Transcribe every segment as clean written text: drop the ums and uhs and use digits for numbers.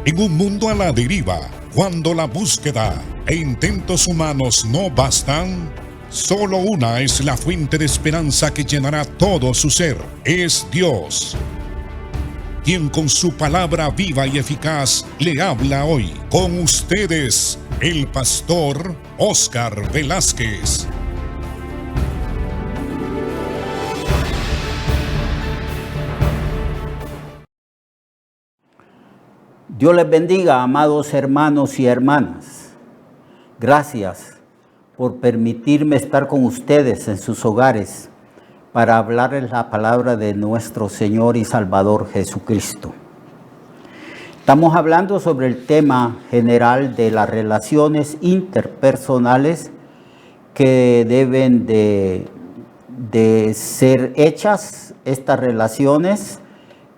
En un mundo a la deriva, cuando la búsqueda e intentos humanos no bastan, solo una es la fuente de esperanza que llenará todo su ser. Es Dios, quien con su palabra viva y eficaz le habla hoy. Con ustedes, el pastor Óscar Velázquez. Dios les bendiga, amados hermanos y hermanas. Gracias por permitirme estar con ustedes en sus hogares para hablarles la palabra de nuestro Señor y Salvador Jesucristo. Estamos hablando sobre el tema general de las relaciones interpersonales que deben de ser hechas, estas relaciones,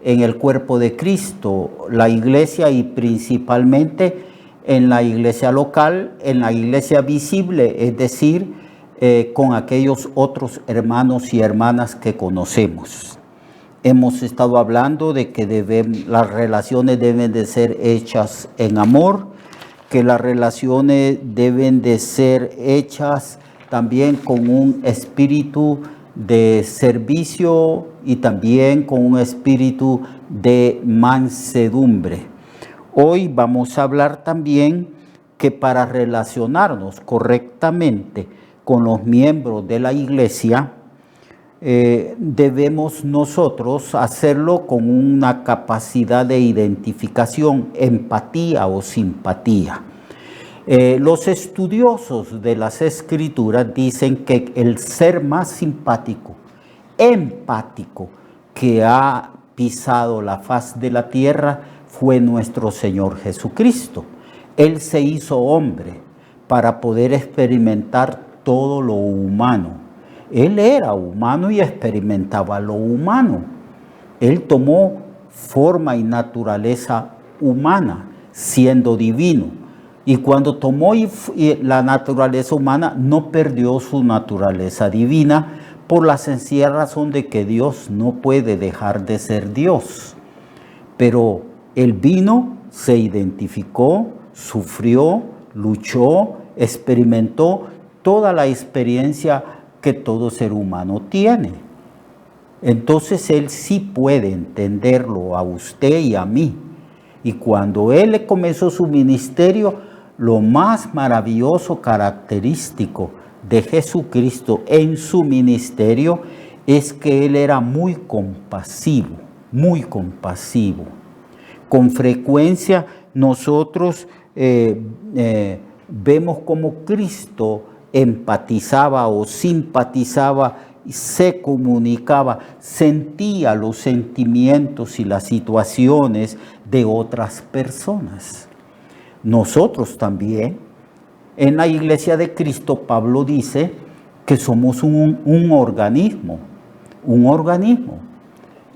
en el cuerpo de Cristo, la iglesia, y principalmente en la iglesia local, en la iglesia visible, es decir, con aquellos otros hermanos y hermanas que conocemos. Hemos estado hablando de que las relaciones deben de ser hechas en amor, que las relaciones deben de ser hechas también con un espíritu de servicio y también con un espíritu de mansedumbre. Hoy vamos a hablar también que para relacionarnos correctamente con los miembros de la iglesia, debemos nosotros hacerlo con una capacidad de identificación, empatía o simpatía. Los estudiosos de las Escrituras dicen que el ser más simpático, empático, que ha pisado la faz de la tierra fue nuestro Señor Jesucristo. Él se hizo hombre para poder experimentar todo lo humano. Él era humano y experimentaba lo humano. Él tomó forma y naturaleza humana, siendo divino. Y cuando tomó la naturaleza humana, no perdió su naturaleza divina por la sencilla razón de que Dios no puede dejar de ser Dios. Pero Él vino, se identificó, sufrió, luchó, experimentó toda la experiencia que todo ser humano tiene. Entonces Él sí puede entenderlo a usted y a mí. Y cuando Él comenzó su ministerio, lo más maravilloso característico de Jesucristo en su ministerio es que Él era muy compasivo, muy compasivo. Con frecuencia nosotros vemos cómo Cristo empatizaba o simpatizaba, se comunicaba, sentía los sentimientos y las situaciones de otras personas. Nosotros también, en la iglesia de Cristo, Pablo dice que somos un organismo,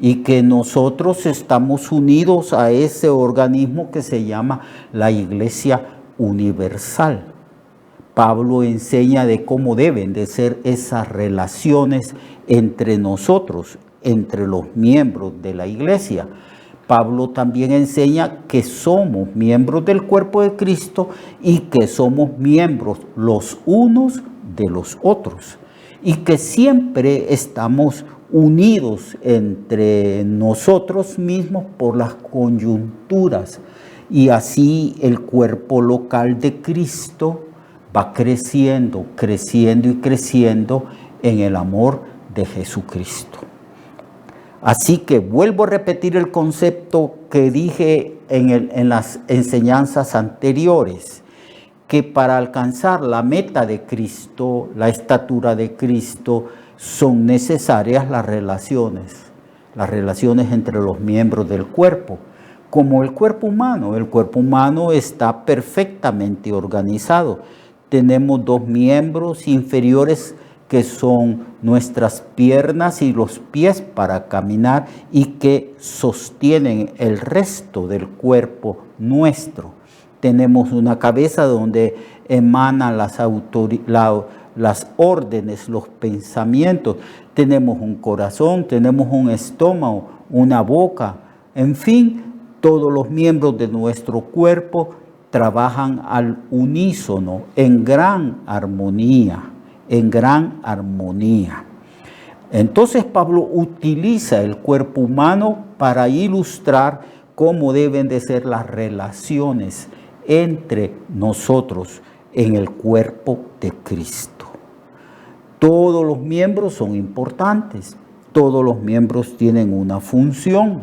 y que nosotros estamos unidos a ese organismo que se llama la iglesia universal. Pablo enseña de cómo deben de ser esas relaciones entre nosotros, entre los miembros de la iglesia. Pablo también enseña que somos miembros del cuerpo de Cristo y que somos miembros los unos de los otros y que siempre estamos unidos entre nosotros mismos por las coyunturas, y así el cuerpo local de Cristo va creciendo, creciendo y creciendo en el amor de Jesucristo. Así que vuelvo a repetir el concepto que dije en las enseñanzas anteriores, que para alcanzar la meta de Cristo, la estatura de Cristo, son necesarias las relaciones entre los miembros del cuerpo, como el cuerpo humano. El cuerpo humano está perfectamente organizado. Tenemos dos miembros inferiores que son nuestras piernas y los pies para caminar y que sostienen el resto del cuerpo nuestro. Tenemos una cabeza donde emanan las órdenes, los pensamientos. Tenemos un corazón, tenemos un estómago, una boca, en fin, Todos los miembros de nuestro cuerpo trabajan al unísono, en gran armonía, en gran armonía. Entonces Pablo utiliza el cuerpo humano para ilustrar cómo deben de ser las relaciones entre nosotros en el cuerpo de Cristo. Todos los miembros son importantes, todos los miembros tienen una función.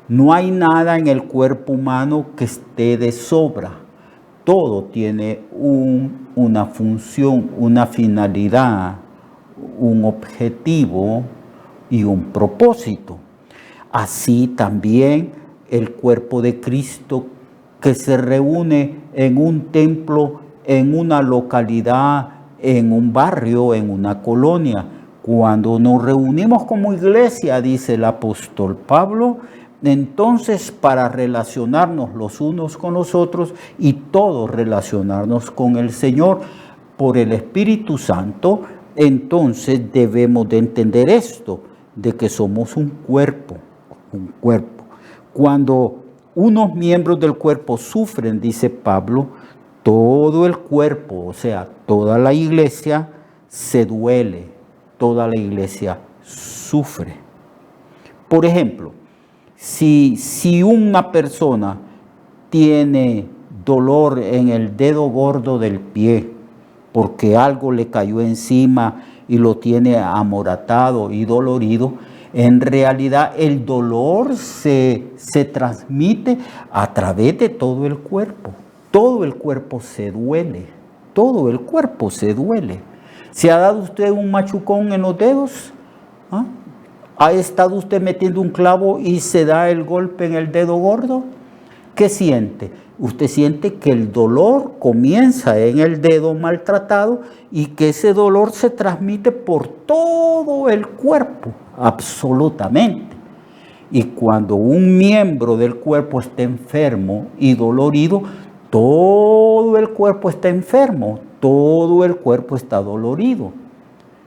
No hay nada en el cuerpo humano que esté de sobra. Todo tiene una función, una finalidad, un objetivo y un propósito. Así también el cuerpo de Cristo que se reúne en un templo, en una localidad, en un barrio, en una colonia. Cuando nos reunimos como iglesia, dice el apóstol Pablo, entonces para relacionarnos los unos con los otros y todos relacionarnos con el Señor por el Espíritu Santo, entonces debemos de entender esto, de que somos un cuerpo, un cuerpo. Cuando unos miembros del cuerpo sufren, dice Pablo, todo el cuerpo, o sea, toda la iglesia se duele, toda la iglesia sufre. Por ejemplo, si una persona tiene dolor en el dedo gordo del pie porque algo le cayó encima y lo tiene amoratado y dolorido, en realidad el dolor se transmite a través de todo el cuerpo. Todo el cuerpo se duele, todo el cuerpo se duele. ¿Se ha dado usted un machucón en los dedos? ¿Ah? ¿Ha estado usted metiendo un clavo y se da el golpe en el dedo gordo? ¿Qué siente? Usted siente que el dolor comienza en el dedo maltratado y que ese dolor se transmite por todo el cuerpo, absolutamente. Y cuando un miembro del cuerpo está enfermo y dolorido, todo el cuerpo está enfermo, todo el cuerpo está dolorido.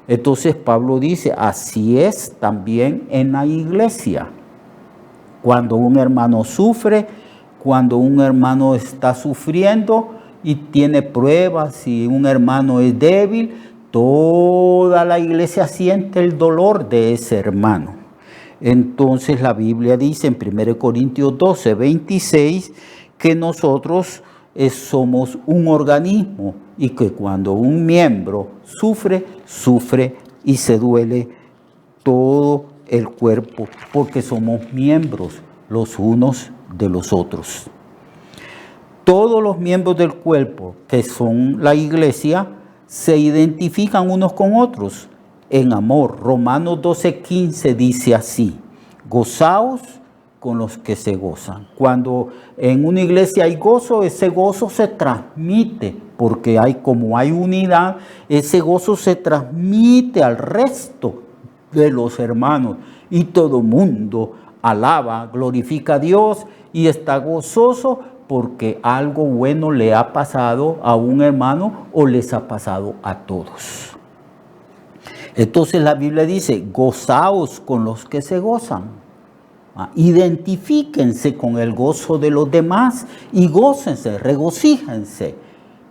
Entonces Pablo dice, así es también en la iglesia. Cuando un hermano sufre, cuando un hermano está sufriendo y tiene pruebas, y un hermano es débil, toda la iglesia siente el dolor de ese hermano. Entonces la Biblia dice en 1 Corintios 12, 26, que nosotros somos un organismo y que cuando un miembro sufre, sufre y se duele todo el cuerpo, porque somos miembros los unos de los otros. Todos los miembros del cuerpo, que son la iglesia, se identifican unos con otros en amor. Romanos 12:15 dice así: gozaos con los que se gozan. Cuando en una iglesia hay gozo, ese gozo se transmite, porque como hay unidad, ese gozo se transmite al resto de los hermanos y todo mundo alaba, glorifica a Dios y está gozoso porque algo bueno le ha pasado a un hermano o les ha pasado a todos. Entonces la Biblia dice, gozaos con los que se gozan. Identifíquense con el gozo de los demás y gócense, regocíjense.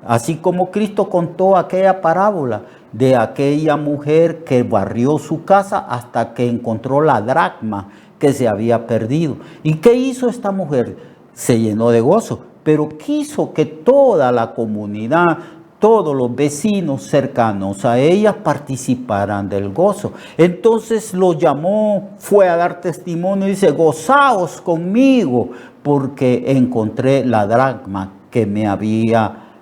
Así como Cristo contó aquella parábola de aquella mujer que barrió su casa hasta que encontró la dracma que se había perdido. ¿Y qué hizo esta mujer? Se llenó de gozo, pero quiso que toda la comunidad, todos los vecinos cercanos a ella participaran del gozo. Entonces lo llamó, fue a dar testimonio y dice, gozaos conmigo porque encontré la dracma que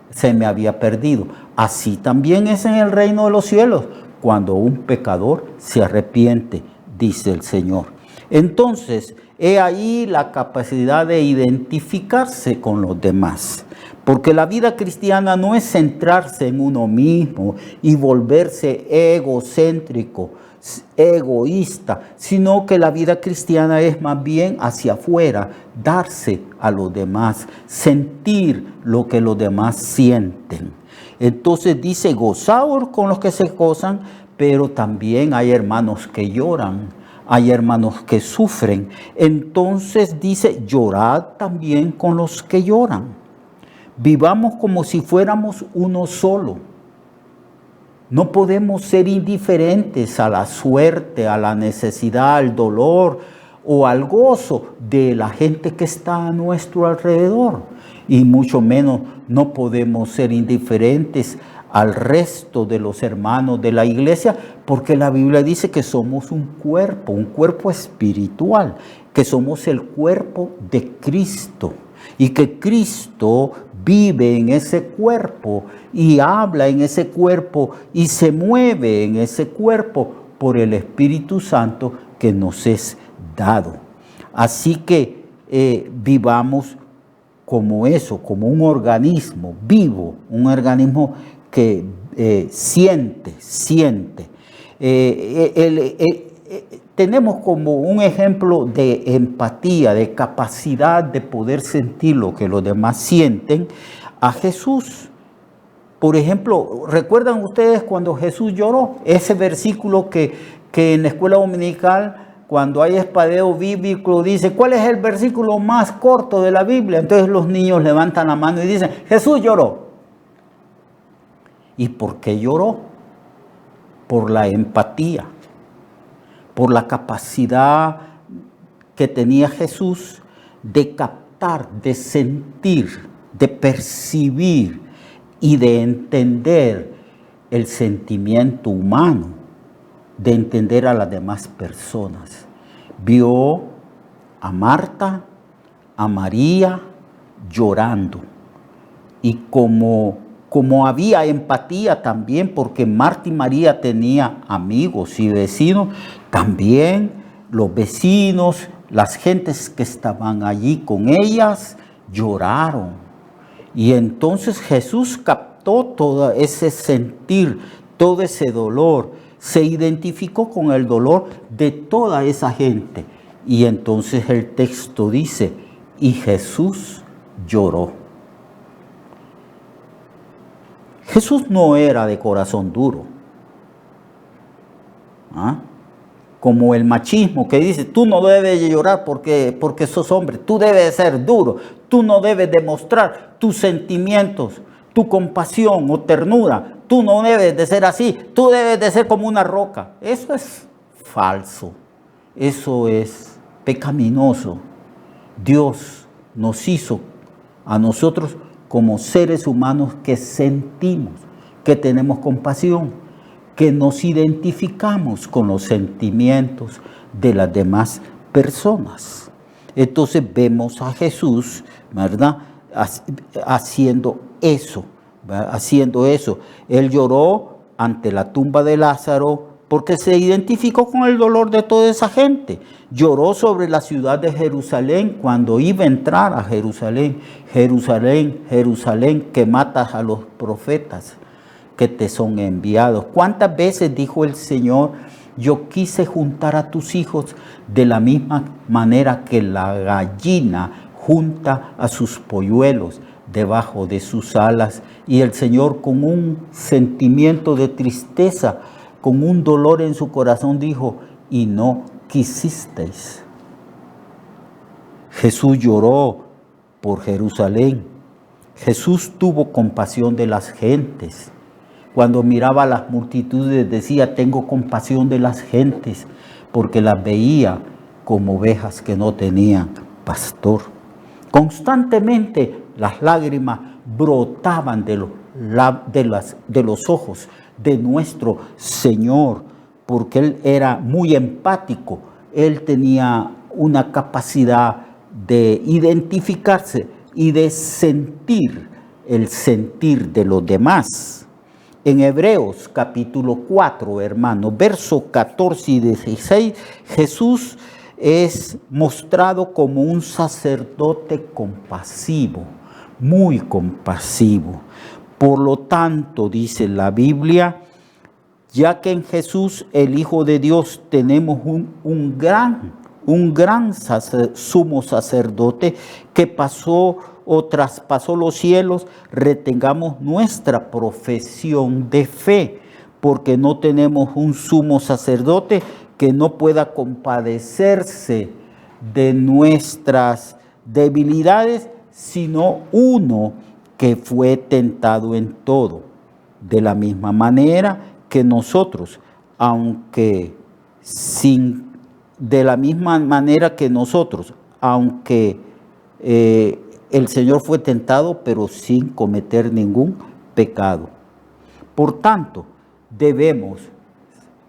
se me había perdido. Así también es en el reino de los cielos, cuando un pecador se arrepiente, dice el Señor. Entonces, he ahí la capacidad de identificarse con los demás. Porque la vida cristiana no es centrarse en uno mismo y volverse egocéntrico, egoísta, sino que la vida cristiana es más bien hacia afuera, darse a los demás, sentir lo que los demás sienten. Entonces dice, gozaos con los que se gozan, pero también hay hermanos que lloran. hay hermanos que sufren. Entonces dice, llorad también con los que lloran. Vivamos como si fuéramos uno solo. No podemos ser indiferentes a la suerte, a la necesidad, al dolor o al gozo de la gente que está a nuestro alrededor. Y mucho menos no podemos ser indiferentes al resto de los hermanos de la iglesia, porque la Biblia dice que somos un cuerpo espiritual, que somos el cuerpo de Cristo y que Cristo vive en ese cuerpo y habla en ese cuerpo y se mueve en ese cuerpo por el Espíritu Santo que nos es dado. Así que vivamos como eso, como un organismo vivo, un organismo que siente. Tenemos como un ejemplo de empatía, de capacidad de poder sentir lo que los demás sienten a Jesús. Por ejemplo, ¿recuerdan ustedes cuando Jesús lloró? Ese versículo que en la escuela dominical, cuando hay espadeo bíblico, dice, ¿cuál es el versículo más corto de la Biblia? Entonces los niños levantan la mano y dicen, Jesús lloró. ¿Y por qué lloró? Por la empatía, por la capacidad que tenía Jesús de captar, de sentir, de percibir y de entender el sentimiento humano, de entender a las demás personas. Vio a Marta, a María llorando. Y como había empatía también, porque Marta y María tenían amigos y vecinos, también los vecinos, las gentes que estaban allí con ellas, lloraron. Y entonces Jesús captó todo ese sentir, todo ese dolor, se identificó con el dolor de toda esa gente. Y entonces el texto dice, y Jesús lloró. Jesús no era de corazón duro. Como el machismo que dice, tú no debes llorar porque sos hombre, tú debes ser duro, tú no debes demostrar tus sentimientos, tu compasión o ternura, tú no debes de ser así, tú debes de ser como una roca. Eso es falso, eso es pecaminoso. Dios nos hizo a nosotros como seres humanos que sentimos, que tenemos compasión, que nos identificamos con los sentimientos de las demás personas. Entonces vemos a Jesús, ¿verdad?, haciendo eso, ¿verdad?, haciendo eso. Él lloró ante la tumba de Lázaro porque se identificó con el dolor de toda esa gente. Lloró sobre la ciudad de Jerusalén cuando iba a entrar a Jerusalén. Jerusalén, Jerusalén, que matas a los profetas que te son enviados. ¿Cuántas veces dijo el Señor, yo quise juntar a tus hijos de la misma manera que la gallina junta a sus polluelos debajo de sus alas? Y el Señor, con un sentimiento de tristeza, con un dolor en su corazón, dijo, y no quisisteis. Jesús lloró por Jerusalén. Jesús tuvo compasión de las gentes. Cuando miraba a las multitudes decía, tengo compasión de las gentes, porque las veía como ovejas que no tenían pastor. Constantemente las lágrimas brotaban de los ojos de nuestro Señor, porque Él era muy empático. Él tenía una capacidad de identificarse y de sentir el sentir de los demás. En Hebreos capítulo 4, hermanos, versos 14 y 16, Jesús es mostrado como un sacerdote compasivo, muy compasivo. Por lo tanto, dice la Biblia, ya que en Jesús, el Hijo de Dios, tenemos un gran sumo sacerdote que pasó o traspasó los cielos, retengamos nuestra profesión de fe, porque no tenemos un sumo sacerdote que no pueda compadecerse de nuestras debilidades, sino uno que fue tentado en todo, de la misma manera que nosotros, aunque el Señor fue tentado, pero sin cometer ningún pecado. Por tanto, debemos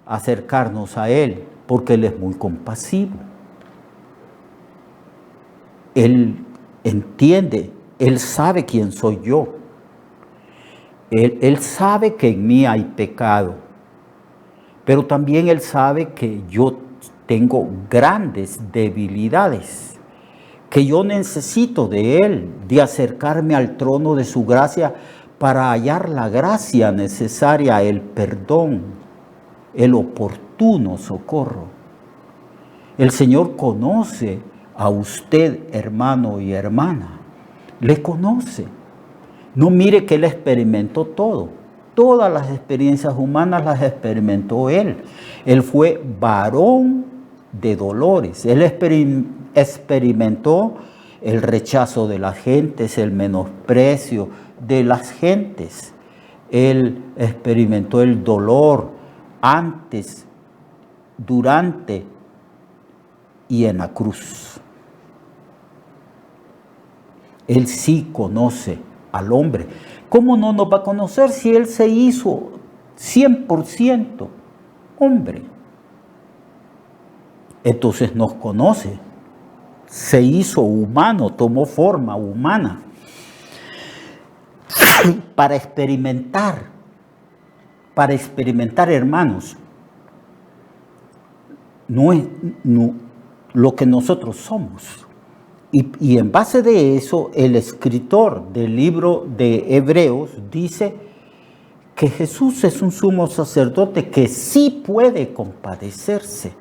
acercarnos a Él, porque Él es muy compasivo. Él entiende, Él sabe quién soy yo. Él sabe que en mí hay pecado, pero también Él sabe que yo tengo grandes debilidades, que yo necesito de Él, de acercarme al trono de su gracia para hallar la gracia necesaria, el perdón, el oportuno socorro. El Señor conoce a usted, hermano y hermana, le conoce. No mire que Él experimentó todo. Todas las experiencias humanas las experimentó Él. Él fue varón de dolores. Él experimentó el rechazo de las gentes, el menosprecio de las gentes. Él experimentó el dolor antes, durante y en la cruz. Él sí conoce al hombre. ¿Cómo no nos va a conocer si Él se hizo 100% hombre? Entonces nos conoce. Se hizo humano, tomó forma humana para experimentar, hermanos, lo que nosotros somos. Y en base de eso, el escritor del libro de Hebreos dice que Jesús es un sumo sacerdote que sí puede compadecerse,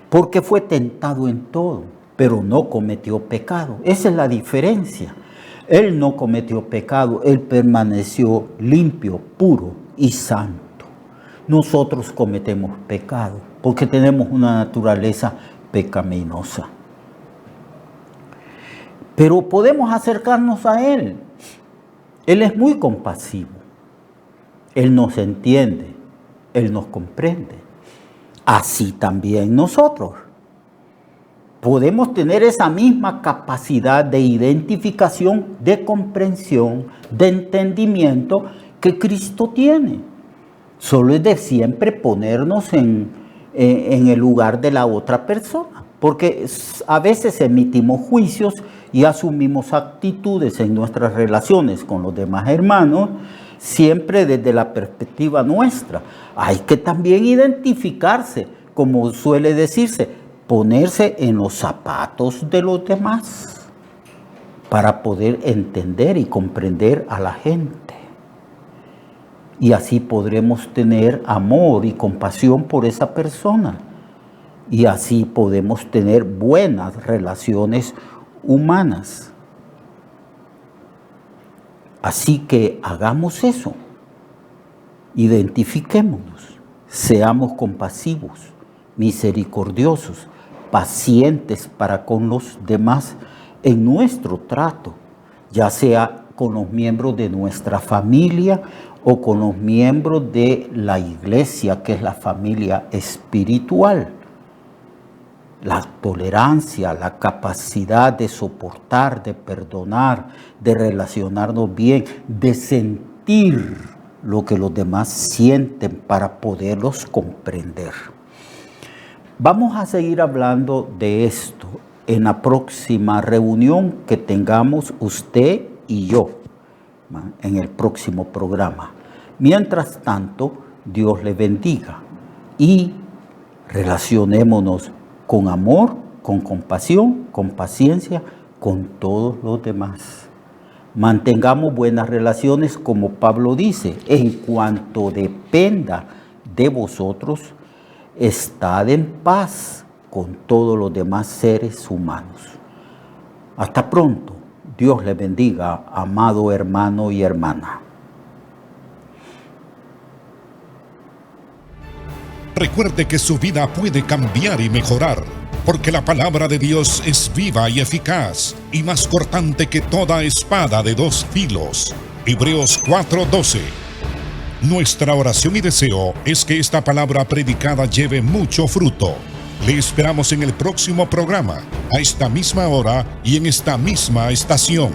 porque fue tentado en todo, pero no cometió pecado. Esa es la diferencia. Él no cometió pecado, Él permaneció limpio, puro y santo. Nosotros cometemos pecado, porque tenemos una naturaleza pecaminosa. Pero podemos acercarnos a Él. Él es muy compasivo. Él nos entiende. Él nos comprende. Así también nosotros. Podemos tener esa misma capacidad de identificación, de comprensión, de entendimiento que Cristo tiene. Solo es de siempre ponernos en el lugar de la otra persona. Porque a veces emitimos juicios y asumimos actitudes en nuestras relaciones con los demás hermanos, siempre desde la perspectiva nuestra. Hay que también identificarse, como suele decirse, ponerse en los zapatos de los demás para poder entender y comprender a la gente. Y así podremos tener amor y compasión por esa persona. Y así podemos tener buenas relaciones humanas. Así que hagamos eso. Identifiquémonos. Seamos compasivos, misericordiosos, pacientes para con los demás en nuestro trato, ya sea con los miembros de nuestra familia o con los miembros de la iglesia, que es la familia espiritual. La tolerancia, la capacidad de soportar, de perdonar, de relacionarnos bien, de sentir lo que los demás sienten para poderlos comprender. Vamos a seguir hablando de esto en la próxima reunión que tengamos usted y yo, en el próximo programa. Mientras tanto, Dios le bendiga y relacionémonos con amor, con compasión, con paciencia, con todos los demás. Mantengamos buenas relaciones, como Pablo dice, en cuanto dependa de vosotros, estad en paz con todos los demás seres humanos. Hasta pronto. Dios le bendiga, amado hermano y hermana. Recuerde que su vida puede cambiar y mejorar, porque la palabra de Dios es viva y eficaz, y más cortante que toda espada de dos filos. Hebreos 4:12. Nuestra oración y deseo es que esta palabra predicada lleve mucho fruto. Le esperamos en el próximo programa, a esta misma hora y en esta misma estación.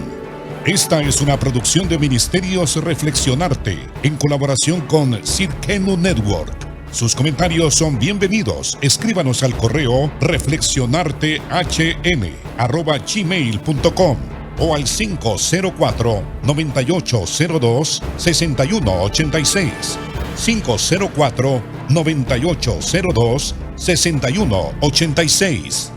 Esta es una producción de Ministerios Reflexionarte, en colaboración con Sidkenu Network. Sus comentarios son bienvenidos. Escríbanos al correo reflexionartehn@gmail.com o al 504-9802-6186. 504-9802-6186.